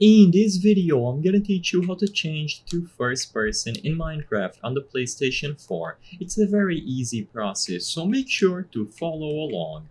In this video, I'm gonna teach you how to change to first person in Minecraft on the PlayStation 4. It's a very easy process, so make sure to follow along.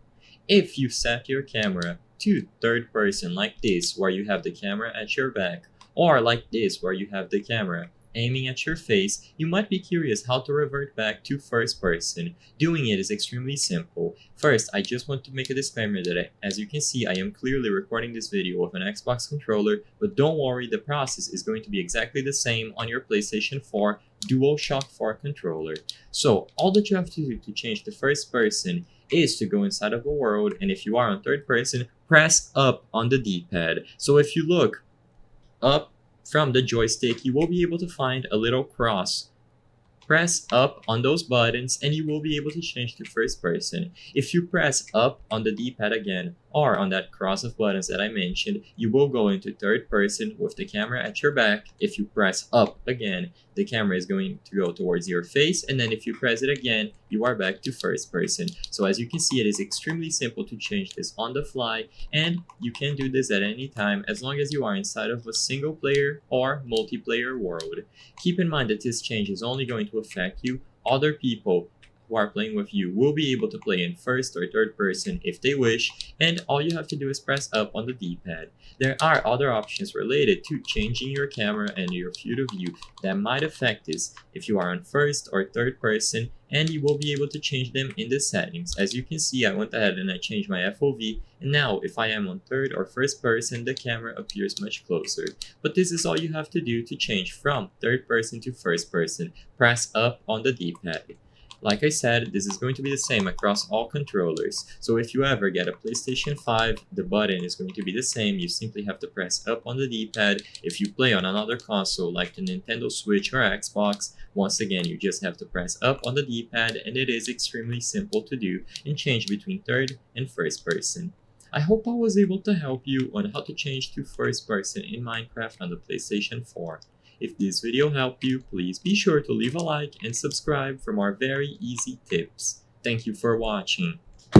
If you set your camera to third person like this, where you have the camera at your back, or like this, where you have the camera aiming at your face, you might be curious how to revert back to first person. Doing it is extremely simple. First, I just want to make a disclaimer that as you can see, I am clearly recording this video with an Xbox controller, but don't worry, the process is going to be exactly the same on your PlayStation 4 DualShock 4 controller. So, all that you have to do to change to first person is to go inside of a world, and if you are on third person, press up on the D-pad. So if you look up from the joystick, you will be able to find a little cross. Press up on those buttons and you will be able to change to first person. If you press up on the D-pad again, or on that cross of buttons that I mentioned, you will go into third person with the camera at your back. If you press up again, the camera is going to go towards your face, and then if you press it again, you are back to first person. So as you can see, it is extremely simple to change this on the fly, and you can do this at any time as long as you are inside of a single player or multiplayer world. Keep in mind that this change is only going to affect you. Other people who are playing with you will be able to play in first or third person if they wish, and all you have to do is press up on the D-pad. There are other options related to changing your camera and your field of view that might affect this if you are on first or third person, and you will be able to change them in the settings. As you can see, I went ahead and I changed my FOV, and now if I am on third or first person, the camera appears much closer. But this is all you have to do to change from third person to first person. Press up on the D-pad. Like I said, this is going to be the same across all controllers. So if you ever get a PlayStation 5, the button is going to be the same. You simply have to press up on the D-pad. If you play on another console like the Nintendo Switch or Xbox, once again, you just have to press up on the D-pad, and it is extremely simple to do and change between third and first person. I hope I was able to help you on how to change to first person in Minecraft on the PlayStation 4. If this video helped you, please be sure to leave a like and subscribe for more very easy tips. Thank you for watching.